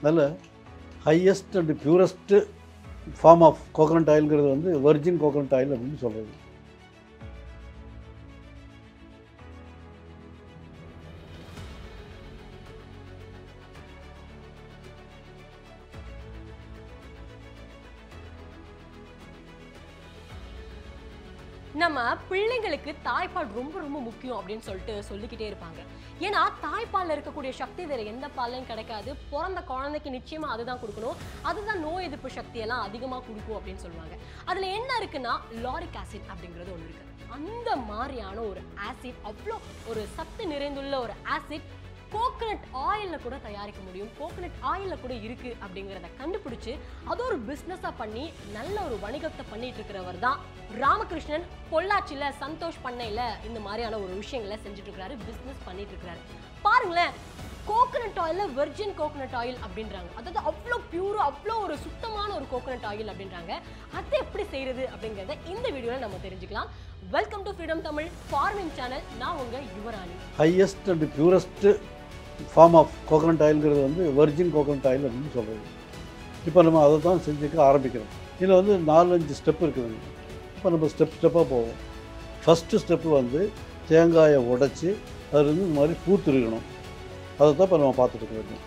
அதில் highest and purest form of coconut ஆயில்ங்கிறது வந்து வெர்ஜின் கோகனட் ஆயில் அப்படின்னு சொல்கிறது. நம்ம பிள்ளைங்களுக்கு தாய்ப்பால் ரொம்ப ரொம்ப முக்கியம் அப்படின்னு சொல்லிக்கிட்டே இருப்பாங்க. ஏன்னா தாய்ப்பால்ல இருக்கக்கூடிய சக்தி வேற எந்த பால்லையும் கிடைக்காது. பிறந்த குழந்தைக்கு நிச்சயமா அதுதான் கொடுக்கணும். அதுதான் நோய் எதிர்ப்பு சக்தி எல்லாம் அதிகமா கொடுக்கும் அப்படின்னு சொல்லுவாங்க. அதுல என்ன இருக்குன்னா லாரிக் ஆசிட் அப்படிங்கிறது ஒன்று இருக்கு. அந்த மாதிரியான ஒரு ஆசிட், அவ்வளோ ஒரு சத்து நிறைந்துள்ள ஒரு ஆசிட் கோகனட் ஆயில்ல கூட தயாரிக்க முடியும். கோகனட் ஆயில்ல கூட இருக்கு அப்படிங்கிறத கண்டுபிடிச்சு அது ஒரு பிசினஸா பண்ணி நல்ல ஒரு வணிகத்தை பண்ணிட்டு இருக்கிறவர் தான் ராமகிருஷ்ணன். பொள்ளாச்சியில சந்தோஷ் பண்ணையில இந்த மாதிரியான ஒரு விஷயங்களை செஞ்சுட்டு இருக்காரு, பிசினஸ் பண்ணிட்டு இருக்காரு. பாருங்களேன், கோகனட் ஆயில்ல வெர்ஜின் கோகனட் ஆயில் அப்படின்றாங்க. அதாவது அவ்வளோ பியூர், அவ்வளோ ஒரு சுத்தமான ஒரு கோகனட் ஆயில் அப்படின்றாங்க. அதை எப்படி செய்யறது அப்படிங்கிறத இந்த வீடியோல நம்ம தெரிஞ்சுக்கலாம். Welcome to freedom Tamil farming channel. நான் உங்க Yuvarani. Highest and purest form of coconut ஆயில்ங்கிறது வந்து வெர்ஜின் கோகனட் ஆயில் அப்படின்னு சொல்கிறது. இப்போ நம்ம அதை தான் செஞ்சுக்க ஆரம்பிக்கிறோம். இதில் வந்து 4-5 ஸ்டெப் இருக்குதுங்க. இப்போ நம்ம ஸ்டெப்பாக போவோம். ஃபஸ்ட்டு ஸ்டெப்பு வந்து தேங்காயை உடைச்சி அதுலேருந்து இந்த மாதிரி பூ திருகணும். அதை தான் இப்போ நம்ம பார்த்துட்டு இருக்கோம்.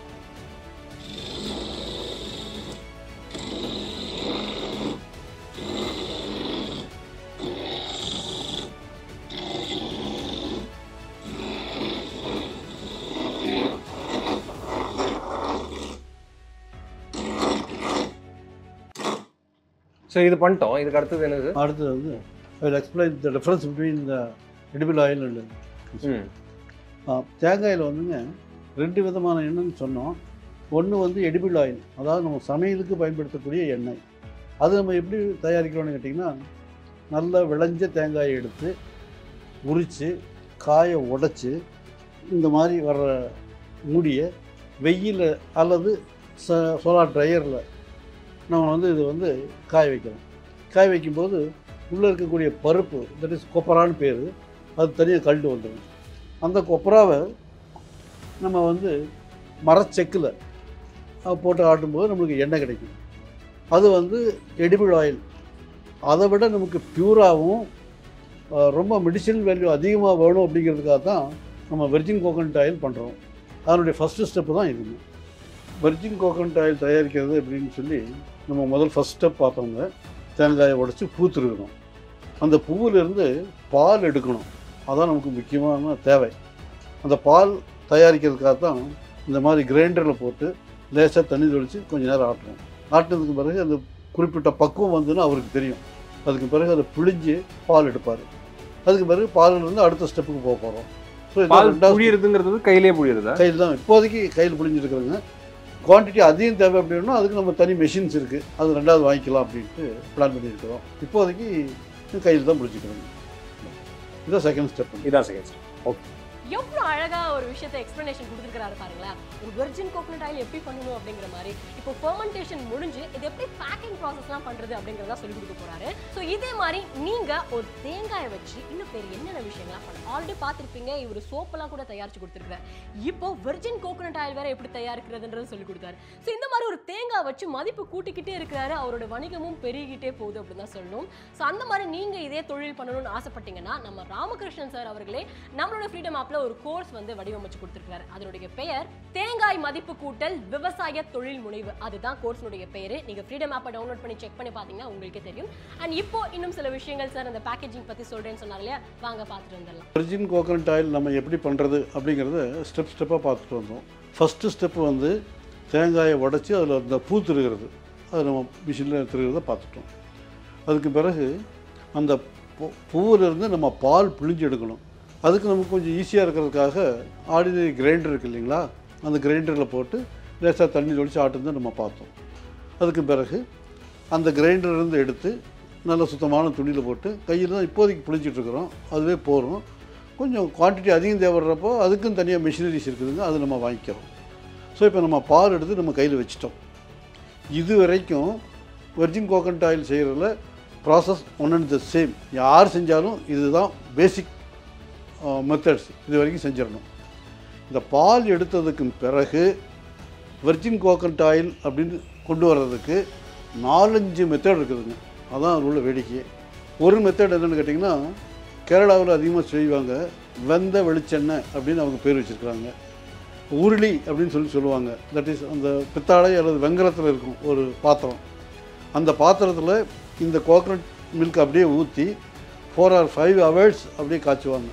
ஸோ இது பண்ணிட்டோம். இதுக்கு அடுத்தது என்னது? அடுத்தது வந்து I will explain the difference between the edible oil and தேங்காயில் வந்துங்க 2 விதமான எண்ணெய்னு சொன்னோம். ஒன்று வந்து எடிபிள் ஆயில், அதாவது நம்ம சமையலுக்கு பயன்படுத்தக்கூடிய எண்ணெய். அது நம்ம எப்படி தயாரிக்கிறோன்னு கேட்டிங்கன்னா, நல்லா விளைஞ்ச தேங்காயை எடுத்து உரித்து காயை உடைச்சி இந்த மாதிரி வர்ற மூடியை வெயில் அல்லது சோலார் ட்ரையரில் நம்ம வந்து இது வந்து காய வைக்கிறோம். காய வைக்கும்போது உள்ளே இருக்கக்கூடிய பருப்பு, தட் இஸ் கொப்பரான்னு பேர், அது தனியாக கழட்டு வந்துடும். அந்த கொப்பராவை நம்ம வந்து மரச்செக்கில் போட்டு ஆட்டும்போது நம்மளுக்கு எண்ணெய் கிடைக்கும். அது வந்து எடிபிள் ஆயில். அதை விட நமக்கு பியூராகவும் ரொம்ப மெடிசினல் வேல்யூ அதிகமாக வேணும் அப்படிங்கிறதுக்காக தான் நம்ம வெர்ஜின் கோகனட் ஆயில் பண்ணுறோம். அதனுடைய ஃபஸ்ட்டு ஸ்டெப்பு தான் இதுங்க. வெர்ஜின் கோகனட் ஆயில் தயாரிக்கிறது அப்படின்னு சொல்லி நம்ம ஃபஸ்ட் ஸ்டெப் பார்த்தோங்க. தேங்காயை உடைச்சி பூ திருகணும். அந்த பூவிலிருந்து பால் எடுக்கணும். அதான் நமக்கு முக்கியமான தேவை. அந்த பால் தயாரிக்கிறதுக்காக தான் இந்த மாதிரி கிரைண்டரில் போட்டு லேசாக தண்ணி தெளித்து கொஞ்சம் நேரம் ஆட்டுறோம். ஆட்டினதுக்கு பிறகு அந்த குறிப்பிட்ட பக்குவம் வந்துன்னு அவருக்கு தெரியும். அதுக்கு பிறகு அதை பிழிஞ்சு பால் எடுப்பார். அதுக்கு பிறகு பாலிலிருந்து அடுத்த ஸ்டெப்புக்கு போக போகிறோம். ஸோ புழியறதுங்கிறது கையிலே புழியறதா? கையில் தான் இப்போதைக்கு கையில் புழிஞ்சிருக்கிறதுங்க. குவான்டிட்டி அதிகம் தேவை அப்படின்னா அதுக்கு நம்ம தனி மெஷின்ஸ் இருக்குது, அது 2வது வாங்கிக்கலாம் அப்படின்ட்டு பிளான் பண்ணியிருக்கிறோம். இப்போதைக்கு கையில் தான் பிடிச்சிக்கிறோங்க. இதுதான் செகண்ட் ஸ்டெப். இதான் செகண்ட் ஸ்டெப். ஓகே, எவ்வளோ அழகா ஒரு விஷயத்தை எக்ஸ்பிளனேஷன் கொடுத்துருக்காரு பாருங்களேன். ஒரு வெர்ஜின் கோகனட் ஆயில் எப்படி பண்ணணும் அப்படிங்கிற மாதிரி. இப்போ ஃபெர்மெண்டேஷன் முடிஞ்சு இது எப்படி பேக்கிங் ப்ராசஸ்லாம் பண்ணுறது அப்படிங்கிறதா சொல்லி கொடுக்க போறாரு. ஸோ இதே மாதிரி நீங்கள் ஒரு தேங்காயை வச்சு இன்னும் பேர் என்னென்ன விஷயங்கள்லாம் பண்ணணும் ஆல்ரெடி பார்த்துருப்பீங்க. இவர் சோப்பெல்லாம் கூட தயாரிச்சு கொடுத்துருக்காரு. இப்போ வெர்ஜின் கோகனட் ஆயில் வேற எப்படி தயாரிக்கிறதுன்றது சொல்லி கொடுத்தாரு. ஸோ இந்த மாதிரி ஒரு தேங்காய் வச்சு மதிப்பு கூட்டிக்கிட்டே இருக்கிறாரு. அவரோட வணிகமும் பெருகிட்டே போகுது அப்படின்னு தான் சொல்லணும். ஸோ அந்த மாதிரி நீங்கள் இதே தொழில் பண்ணணும்னு ஆசைப்பட்டீங்கன்னா நம்ம ராமகிருஷ்ணன் சார் அவர்களே நம்மளோட ஃப்ரீடம் ஆப்ல ஒரு கோர்ஸ் வந்து வடிவமைச்சு கொடுத்திருக்காரு. அதனுடைய பெயர் தேங்காய் மதிப்பு கூட்டல் விவசாய தொழில் முனைவு. அதுதான் கோர்ஸ்னுடைய பெயர். நீங்க ஃப்ரீடம் ஆப்பை டவுன்லோட் பண்ணி செக் பண்ணி பாத்தீங்கன்னா உங்களுக்கே தெரியும். அண்ட் இப்போ இன்னும் சில விஷயங்கள் சார் அந்த பேக்கேஜிங் பத்தி சொல்றேன்னு சொன்னாங்க இல்லையா, வாங்க பார்த்துட்டு வந்துடலாம். வெர்ஜின் கோகனட் ஆயில் நம்ம எப்படி பண்ணுறது அப்படிங்கிறத ஸ்டெப்பாக பார்த்துட்டு வந்தோம். ஃபஸ்ட்டு ஸ்டெப்பு வந்து தேங்காயை உடைச்சி அதில் அந்த பூ திருகிறது, அதை நம்ம மிஷினில் திருகிறத பார்த்துட்டோம். அதுக்கு பிறகு அந்த பூவிலிருந்து நம்ம பால் பிழிஞ்சு எடுக்கணும். அதுக்கு நமக்கு கொஞ்சம் ஈஸியாக இருக்கிறதுக்காக ஆர்டினரி கிரைண்டர் இருக்குது இல்லைங்களா, அந்த கிரைண்டரில் போட்டு லேசாக தண்ணி தொளிச்சு ஆட்டுன்னு நம்ம பார்த்தோம். அதுக்கு பிறகு அந்த கிரைண்டர்லேருந்து எடுத்து நல்ல சுத்தமான துணியில் போட்டு கையில் தான் இப்போதைக்கு பிழிஞ்சிட்ருக்குறோம். அதுவே போகிறோம். கொஞ்சம் குவான்டிட்டி அதிகம் தேவைப்படுறப்போ அதுக்கும் தனியாக மிஷினரிஸ் இருக்குதுங்க, அது நம்ம வாங்கிக்கிறோம். ஸோ இப்போ நம்ம பால் எடுத்து நம்ம கையில் வச்சிட்டோம். இது வரைக்கும் வெர்ஜின் கோகனட் ஆயில் செய்கிறதுல process one and the same. யார் செஞ்சாலும் இதுதான் பேசிக் மெத்தட்ஸ். இது வரைக்கும் செஞ்சிடணும். இந்த பால் எடுத்ததுக்கு பிறகு வெர்ஜின் கோகனட் ஆயில் அப்படின்னு கொண்டு வர்றதுக்கு 4-5 மெத்தட் இருக்குதுங்க. அதான் அதில் உள்ள வேடிக்கையே. ஒரு மெத்தட் என்னென்னு கேட்டிங்கன்னா, கேரளாவில் அதிகமாக செய்வாங்க, வெந்த வெளிச்செண்ணெய் அப்படின்னு அவங்க பேர் வச்சுருக்காங்க. உருளி அப்படின்னு சொல்லுவாங்க. தட் இஸ் அந்த பித்தாழை அல்லது வெங்கலத்தில் இருக்கும் ஒரு பாத்திரம். அந்த பாத்திரத்தில் இந்த கோகனட் மில்க் அப்படியே ஊற்றி 4 or 5 hours அப்படியே காய்ச்சுவாங்க.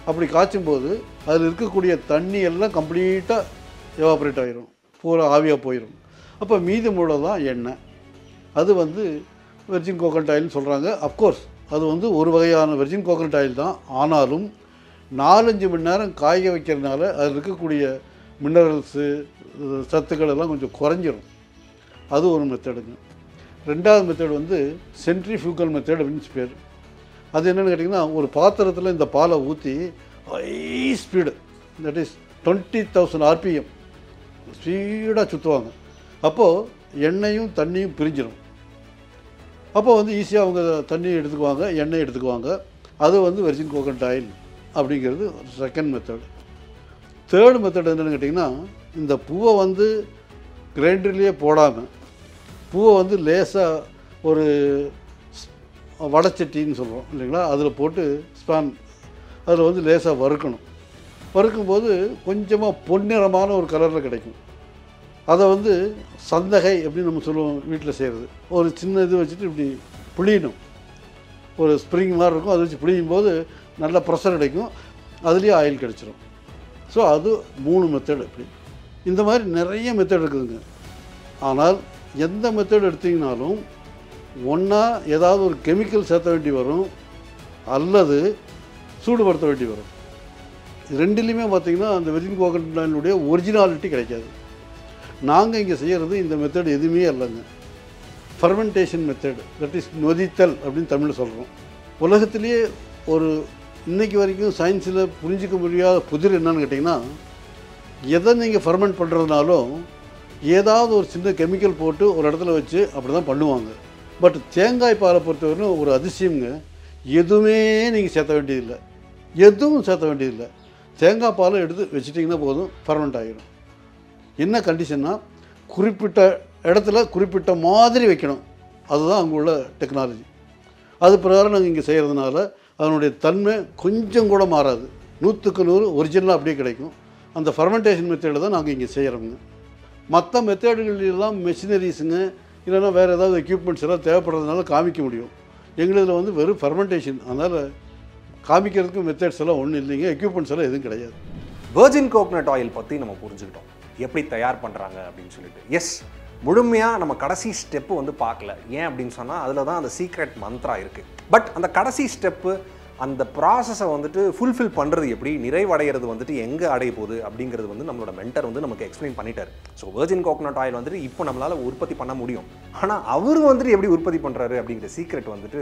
அப்படி காய்ச்சும்போது அதில் இருக்கக்கூடிய தண்ணி எல்லாம் கம்ப்ளீட்டாக எவாப்ரேட் ஆகிரும், பூரா ஆவியாக போயிடும். அப்போ மீதி மூளை தான் எண்ணெய். அது வந்து வெர்ஜின் கோகனட் ஆயில்னு சொல்கிறாங்க. அஃப்கோர்ஸ் அது வந்து ஒரு வகையான வெர்ஜின் கோகனட் ஆயில் தான். ஆனாலும் 4-5 மணி நேரம் காய வைக்கிறதுனால அதில் இருக்கக்கூடிய மினரல்ஸு சத்துக்கள் எல்லாம் கொஞ்சம் குறைஞ்சிரும். அது ஒரு மெத்தடுங்க. ரெண்டாவது மெத்தட் வந்து சென்ட்ரிஃபியூகல் மெத்தட் அப்படின்னு பேர். அது என்னென்னு கேட்டிங்கன்னா, ஒரு பாத்திரத்தில் இந்த பாலை ஊற்றி high speed, that is 20,000 RPM ஸ்பீடாக சுற்றுவாங்க. அப்போது எண்ணெயும் தண்ணியும் பிரிஞ்சிடும். அப்போ வந்து ஈஸியாக அவங்க தண்ணி எடுத்துக்குவாங்க, எண்ணெய் எடுத்துக்குவாங்க. அது வந்து வெர்ஜின் கோகனட் ஆயில் அப்படிங்கிறது செகண்ட் மெத்தட். தேர்டு மெத்தட் என்னென்னு கேட்டிங்கன்னா, இந்த பூவை வந்து கிரைண்டர்லேயே போடாமல் பூவை வந்து லேசாக ஒரு வடச்சட்டின்னு சொல்கிறோம் இல்லைங்களா, அதில் போட்டு ஸ்பான் அதில் வந்து லேசாக வறுக்கணும். வறுக்கும்போது கொஞ்சமாக பொன்னிறமான ஒரு கலரில் கிடைக்கும். அதை வந்து சந்தகை அப்படின்னு நம்ம சொல்லுவோம் வீட்டில் செய்கிறது. ஒரு சின்ன இது வச்சுட்டு இப்படி புளியணும். ஒரு ஸ்ப்ரிங் மாதிரி இருக்கும், அதை வச்சு புளியும் போது நல்ல ப்ரெஷர் கிடைக்கும், அதுலேயே ஆயில் கிடச்சிரும். ஸோ அது 3 மெத்தட். இப்படி இந்த மாதிரி நிறைய மெத்தட் இருக்குதுங்க. ஆனால் எந்த மெத்தட் எடுத்திங்கனாலும் ஒன்றா ஏதாவது ஒரு கெமிக்கல் சேர்த்த வேண்டி வரும், அல்லது சூடுபடுத்த வேண்டி வரும். ரெண்டுலேயுமே பார்த்திங்கன்னா அந்த வெர்ஜின் கோகனட் ஆயிலுடைய ஒரிஜினாலிட்டி கிடைக்காது. நாங்கள் இங்கே செய்கிறது இந்த மெத்தட் எதுவுமே இல்லைங்க. ஃபர்மெண்டேஷன் மெத்தட், தட் இஸ் நொதித்தல் அப்படின்னு தமிழில் சொல்கிறோம். உலகத்திலேயே ஒரு இன்றைக்கி வரைக்கும் சயின்ஸில் புரிஞ்சிக்க முடியாத புதிர் என்னன்னு கேட்டிங்கன்னா, எதை நீங்கள் ஃபர்மெண்ட் பண்ணுறதுனாலும் ஏதாவது ஒரு சின்ன கெமிக்கல் போட்டு ஒரு இடத்துல வச்சு அப்படி தான் பண்ணுவாங்க. பட் தேங்காய் பாலை பொறுத்தவரைக்கும் ஒரு அதிசயங்க, எதுவுமே நீங்கள் சேர்த்த வேண்டியதில்லை, எதுவும் சேர்த்த வேண்டியதில்லை. தேங்காய் பாலை எடுத்து வச்சுட்டிங்கன்னா போதும், ஃபர்மெண்ட் ஆகிடும். என்ன கண்டிஷன்னா, குறிப்பிட்ட இடத்துல குறிப்பிட்ட மாதிரி வைக்கணும். அதுதான் அங்கே உள்ள டெக்னாலஜி. அது பிரகாரம் நாங்கள் இங்கே செய்கிறதுனால அதனுடைய தன்மை கொஞ்சம் கூட மாறாது. 100க்கு 100 ஒரிஜினலாக அப்படியே கிடைக்கும். அந்த ஃபர்மெண்டேஷன் மெத்தடில் தான் நாங்கள் இங்கே செய்கிறோங்க. மற்ற மெத்தடுகளெல்லாம் மெஷினரிஸுங்க இல்லைன்னா வேறு ஏதாவது எக்யூப்மெண்ட்ஸ் எல்லாம் தேவைப்படுறதுனால காமிக்க முடியும். எங்களிதில் வந்து வெறும் ஃபர்மெண்டேஷன், அதனால் காமிக்கிறதுக்கு மெத்தட்ஸ் எல்லாம் ஒன்றும் இல்லைங்க, எக்யூப்மெண்ட்ஸ் எல்லாம் எதுவும் கிடையாது. வெர்ஜின் கோகனட் ஆயில் பற்றி நம்ம புரிஞ்சுக்கிட்டோம், எப்படி தயார் பண்ணுறாங்க அப்படின்னு சொல்லிட்டு. எஸ், முழுமையாக நம்ம கடைசி ஸ்டெப்பு வந்து பார்க்கல. ஏன் அப்படின்னு சொன்னால் அதில் தான் அந்த சீக்ரெட் மந்த்ரா இருக்குது. பட் அந்த கடைசி ஸ்டெப்பு, அந்த ப்ராசஸை வந்துட்டு ஃபுல்ஃபில் பண்ணுறது எப்படி, நிறைவடைகிறது வந்துட்டு எங்கே அடைய போகுது அப்படிங்கிறது வந்து நம்மளோட மென்டர் வந்து நமக்கு எக்ஸ்பிளைன் பண்ணிட்டார். ஸோ வெர்ஜின் கோகனட் ஆயில் வந்துட்டு இப்போ நம்மளால் உற்பத்தி பண்ண முடியும். ஆனால் அவர் வந்துட்டு எப்படி உற்பத்தி பண்ணுறாரு அப்படிங்கிற சீக்ரெட் வந்துட்டு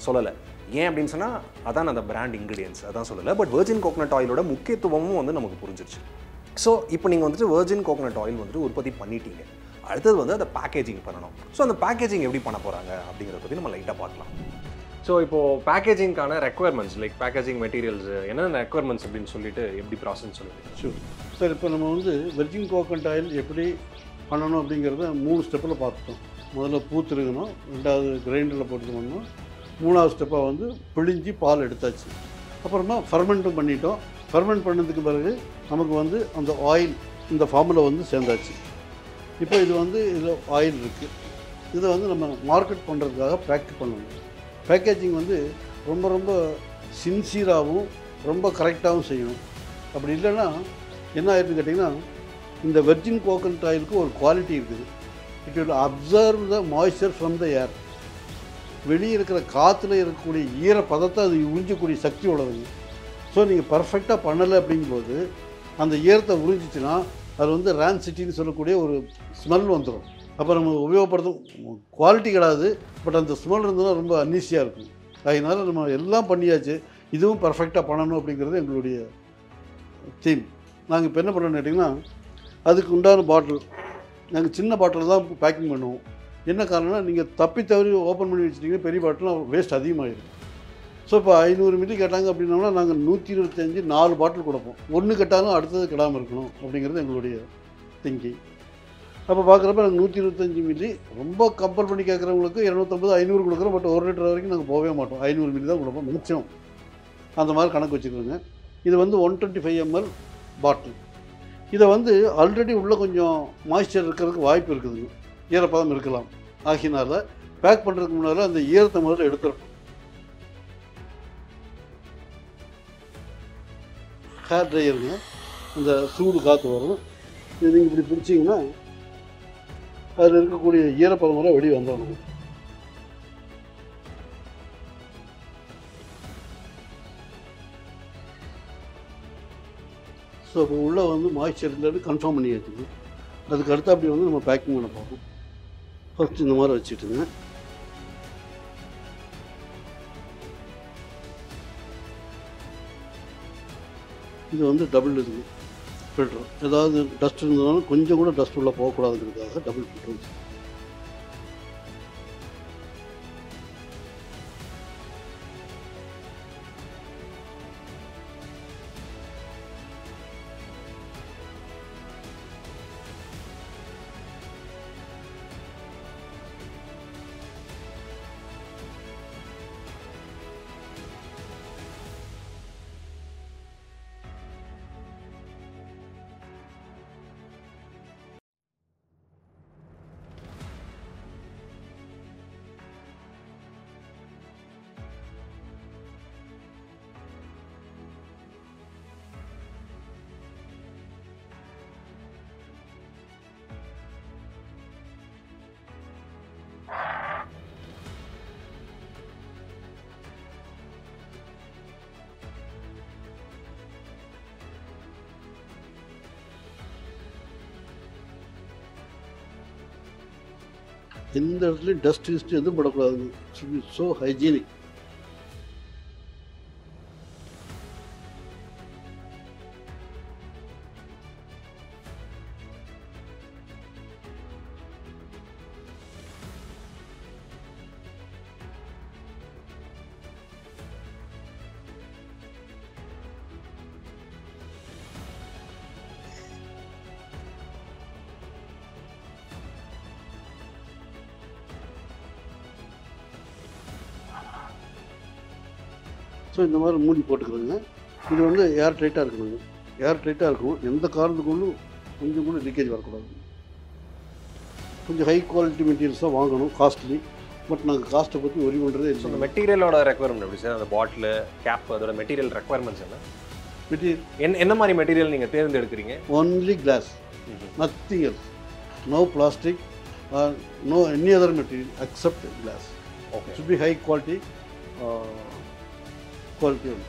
சொல்லலை. ஏன் அப்படின்னு சொன்னால் அதான் அந்த பிராண்ட் இன்க்ரீடியன்ஸ் அதான் சொல்லலை. பட் வெர்ஜின் கோகனட் ஆயிலோட முக்கியத்துவமும் வந்து நமக்கு புரிஞ்சிருச்சு. ஸோ இப்போ நீங்கள் வந்துட்டு வெர்ஜின் கோகனட் ஆயில் வந்துட்டு உற்பத்தி பண்ணிட்டீங்க. அடுத்தது வந்து அதை பேக்கேஜிங் பண்ணணும். ஸோ அந்த பேக்கேஜிங் எப்படி பண்ண போகிறாங்க அப்படிங்கிறத பற்றி நம்ம லைட்டாக பார்க்கலாம். ஸோ இப்போது பேக்கேஜிங்கான ரெக்குவயர்மெண்ட்ஸ், லைக் பேக்கேஜிங் மெட்டீரியல்ஸ் என்னென்ன ரெக்குவயர்மெண்ட்ஸ் அப்படின்னு சொல்லிட்டு எப்படி ப்ராசஸ் சொல்லுங்கள். Sure sir. இப்போ நம்ம வந்து வெர்ஜின் கோகனட் ஆயில் எப்படி பண்ணணும் அப்படிங்கிறத 3 ஸ்டெப்பில் பார்த்துட்டோம். முதல்ல பூத்துருக்கணும், ரெண்டாவது கிரைண்டரில் போட்டு பண்ணணும், 3வது ஸ்டெப்பாக வந்து பிழிஞ்சி பால் எடுத்தாச்சு. அப்புறமா ஃபர்மெண்ட்டும் பண்ணிட்டோம். ஃபர்மெண்ட் பண்ணதுக்கு பிறகு நமக்கு வந்து அந்த ஆயில் இந்த ஃபார்மில் வந்து சேர்ந்தாச்சு. இப்போ இது வந்து இதில் ஆயில் இருக்குது. இதை வந்து நம்ம மார்க்கெட் பண்ணுறதுக்காக பேக் பண்ணணும். பேக்கேஜிங் வந்து ரொம்ப ரொம்ப சின்சியராகவும் ரொம்ப கரெக்டாகவும் செய்யணும். அப்படி இல்லைன்னா என்ன ஆயிருக்குன்னு கேட்டிங்கன்னா, இந்த வெர்ஜின் கோகனட் ஆயிலுக்கு ஒரு குவாலிட்டி இருக்குது. It will absorb the moisture from the air. வெளியே இருக்கிற காற்றுல இருக்கக்கூடிய ஈரப்பதத்தை அது உறிஞ்சக்கூடிய சக்தி உள்ளதுங்க. ஸோ நீங்கள் பர்ஃபெக்டாக பண்ணலை அப்படிங்கும்போது அந்த ஈரத்தை உறிஞ்சிச்சுன்னா அது வந்து ரான்சிட்டின்னு சொல்லக்கூடிய ஒரு ஸ்மெல் வந்துடும். அப்போ நம்ம உபயோகப்படுத்தும் குவாலிட்டி கிடையாது, பட் அந்த ஸ்மெல் இருந்ததுன்னா ரொம்ப அன்னீசியாக இருக்கும். அதனால் நம்ம எல்லாம் பண்ணியாச்சு, இதுவும் பர்ஃபெக்டாக பண்ணணும் அப்படிங்கிறது எங்களுடைய தீம். நாங்கள் இப்போ என்ன பண்ணோன்னு கேட்டிங்கன்னா, அதுக்கு உண்டான பாட்டில் நாங்கள் சின்ன பாட்டில் தான் பேக்கிங் பண்ணுவோம். என்ன காரணம்னா, நீங்கள் தப்பி தவறி ஓப்பன் பண்ணி வச்சுட்டிங்கன்னா பெரிய பாட்டில் வேஸ்ட் அதிகமாகிடும். ஸோ இப்போ 500 மில்லி கேட்டாங்க அப்படின்னோம்னா நாங்கள் 125 4 பாட்டில் கொடுப்போம். ஒன்று கெட்டாலும் அடுத்தது கெடாமல் இருக்கணும் அப்படிங்கிறது எங்களுடைய திங்கிங். அப்போ பார்க்குறப்ப நாங்கள் 125 மில்லி, ரொம்ப கம்பேர் பண்ணி கேட்குறவங்களுக்கு 250, 500 கொடுக்குறோம். பட் 1 லிட்டர் வரைக்கும் நாங்கள் போகவே மாட்டோம். 500 மில்லி தான் கொடுப்போம் மிச்சம். அந்த மாதிரி கணக்கு வச்சுக்கிறோங்க. இது வந்து 125 ml பாட்டில். இதை வந்து ஆல்ரெடி உள்ளே கொஞ்சம் மாய்ஸ்சர் இருக்கிறதுக்கு வாய்ப்பு இருக்குதுங்க, ஈரப்பதம் இருக்கலாம். ஆகினால பேக் பண்ணுறதுக்கு முன்னால் அந்த ஈரத்தை முதல்ல எடுத்துடணும். ஹேர் ட்ரையருங்க, அந்த சூடு காற்று வரும். இது நீங்கள் இப்படி பிடிச்சிங்கன்னா அதில் இருக்கக்கூடிய ஈரப்பதம் வரை வெளியே வந்துடணும். ஸோ இப்போ உள்ளே வந்து மாய்ஸ்சர் இல்லைன்னு கன்ஃபார்ம் பண்ணி வச்சுக்கணும். அதுக்கு அடுத்து அப்படி வந்து நம்ம பேக்கிங் பண்ண போகிறோம். ஃபஸ்ட் இந்த மாதிரி வச்சுட்டுங்க. இது வந்து டபுள் இதுங்க ஃபில்டர். ஏதாவது டஸ்ட் இருந்ததுனாலும் கொஞ்சம் கூட டஸ்ட் உள்ளே போகக்கூடாதுங்கிறதுக்காக டபுள் ஃபில்டர் வச்சு. எந்த இடத்துலையும் டஸ்ட் கிஸ்ட் எதுவும் படக்கூடாதுங்க. Should be so hygienic. So இந்த மாதிரி மூடி போட்டுக்கிறோங்க. இது வந்து ஏர் டைட்டாக இருக்கணுங்க. ஏர் டைட்டாக இருக்கும். எந்த காரணத்துக்குள்ளும் கொஞ்சம் கூட லீக்கேஜ் வரக்கூடாது. கொஞ்சம் ஹை குவாலிட்டி மெட்டீரியல்ஸ் தான் வாங்கணும், காஸ்ட்லி. பட் நாங்கள் காஸ்ட்டை பற்றி ஒரி பண்ணுறதே இல்லை. அந்த மெட்டீரியலோட ரெக்குவயர்மெண்ட் எப்படி சார்? அந்த பாட்டில், கேப், அதோட மெட்டீரியல் ரெக்குவயர்மெண்ட்ஸ் என்ன? மெட்டீரியல் என்ன மாதிரி மெட்டீரியல் நீங்கள் தேர்ந்தெடுக்கிறீங்க? Only glass, nothing else. No plastic, no any other material except glass. Okay. Should be high quality quality ஒன்று.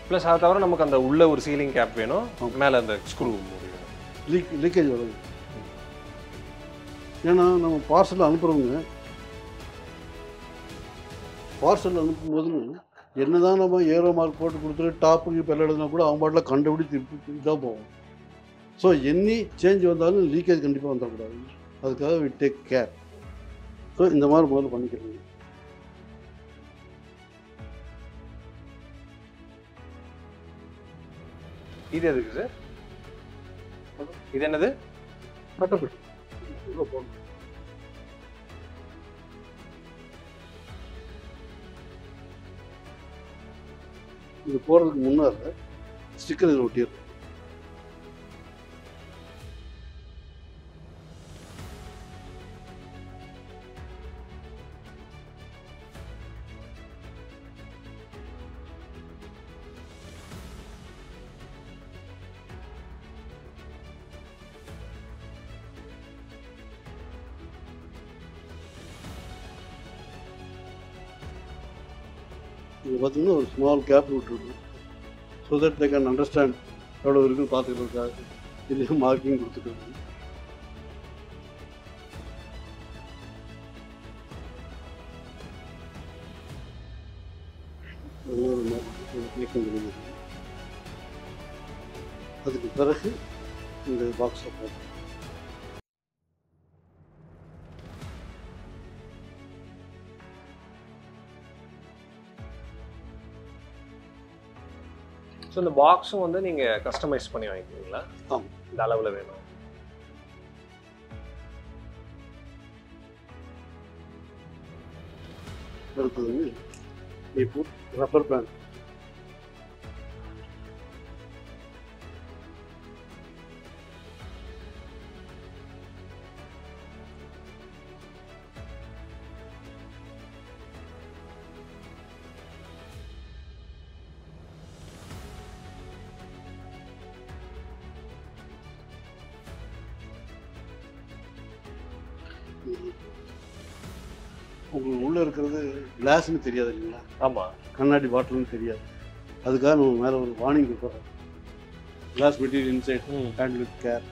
ப்ளஸ் அதை தவிர நமக்கு அந்த உள்ள ஒரு சீலிங் கேப் வேணும், மேலே அந்த ஸ்க்ரூ வேணும். லீக்கேஜ் வராது. ஏன்னா நம்ம பார்சல் அனுப்புகிறவங்க பார்சல் அனுப்பும்போது என்ன தான் நம்ம ஏரோ மார்க் போட்டு கொடுத்துட்டு டாப்புக்கு பெல்ல எழுதுனா கூட அவங்க பாட்டில் கண்டுபிடி திருப்பி தான் போவோம். ஸோ எனி சேஞ்ச் வந்தாலும் லீக்கேஜ் கண்டிப்பாக வந்துடக்கூடாது. அதுக்காக வி டேக் கேர். ஸோ இந்த மாதிரி முதல்ல பண்ணிக்கிறோங்க. இது எதுக்கு சார்? இது என்னது? பட்டப்பட்டு இவ்வளோ போடணும். இது போடுறதுக்கு முன்னாடி ஸ்டிக்கர் இதில் ஒட்டிடுறோம். இது பார்த்தீங்கன்னா ஒரு ஸ்மால் கேப் விட்டுருக்கோம். So that they can understand எவ்வளோ இருக்குன்னு பார்த்துக்கிறதுக்காக இதுலேயும் மார்க்கிங் கொடுத்துருக்காங்க. அதுக்கு பிறகு இந்த பாக்ஸில் போட்டோம். ஸோ இந்த பாக்ஸும் வந்து நீங்கள் கஸ்டமைஸ் பண்ணி வாங்கிக்கிறீங்களா? ஆமாம். இந்த அளவில் வேணும். அடுத்தது இப்போ ரப்பர் பேண்ட். உங்களுக்கு உள்ளே இருக்கிறது கிளாஸ்ன்னு தெரியாது இல்லைங்களா? ஆமாம். கண்ணாடி பாட்டில்னு தெரியாது. அதுக்காக நம்ம மேலே ஒரு வார்னிங் கொடுக்குறோம். Glass material inside handle with care.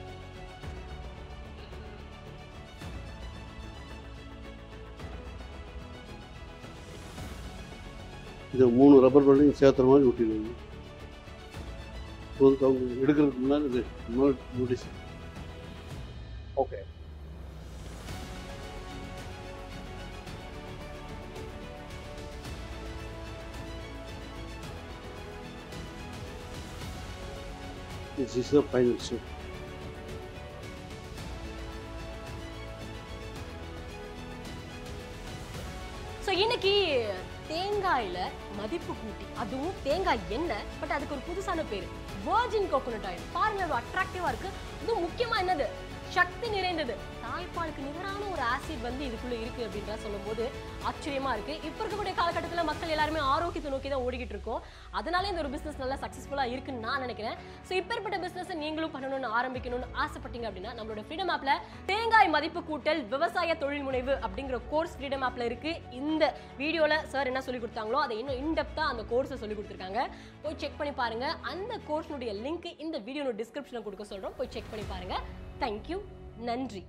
இது 3 ரப்பர் பேண்டையும் சேர்த்துற மாதிரி ஒட்டிடுவாங்க. இப்போது அவங்க எடுக்கிறதுக்கு முன்னாடி இது notice. Okay. This is the final step. So இன்னைக்கு தேங்காயில மதிப்பு கூட்டி, அதுவும் தேங்காய் எண்ணெய், பட் அதுக்கு ஒரு புதுசான பேர் வர்ஜின் கோகோனட் ஆயில். பாருங்க அட்ராக்டிவா இருக்கு. இதுவும் முக்கியமா என்னது, சக்தி நிறைந்தது. தாய்ப்பாலுக்கு நிகரான ஒரு ஆசிட் வந்து இதுக்குள்ள இருக்கு அப்படின்றத சொல்லும்போது ஆச்சரியமா இருக்கு. இப்போ இருக்கக்கூடிய காலகட்டத்தில் மக்கள் எல்லாருமே ஆரோக்கியத்தை நோக்கி தான் ஓடிக்கிட்டு இருக்கோம். அதனால இந்த ஒரு பிசினஸ் நல்லா சக்சஸ்ஃபுல்லா இருக்குன்னு நான் நினைக்கிறேன். ஸோ இப்பேற்பட்ட பிசினஸ் நீங்களும் பண்ணணும்னு ஆரம்பிக்கணும்னு ஆசைப்பட்டீங்க அப்படின்னா நம்மளோட ஃப்ரீடம் ஆப்ல தேங்காய் மதிப்பு கூட்டல் விவசாய தொழில் முனைவு அப்படிங்கிற கோர்ஸ் ஃப்ரீடம் ஆப்ல இருக்கு. இந்த வீடியோல சார் என்ன சொல்லி கொடுத்தாங்களோ அதை இன்னும் இன்டெப்தா அந்த கோர்ஸை சொல்லி கொடுத்துருக்காங்க. போய் செக் பண்ணி பாருங்க. அந்த கோர்ஸ்னுடைய லிங்க் இந்த வீடியோட டிஸ்கிரிப்ஷன்ல கொடுக்க சொல்றோம். போய் செக் பண்ணி பாருங்க. தேங்க்யூ. நன்றி.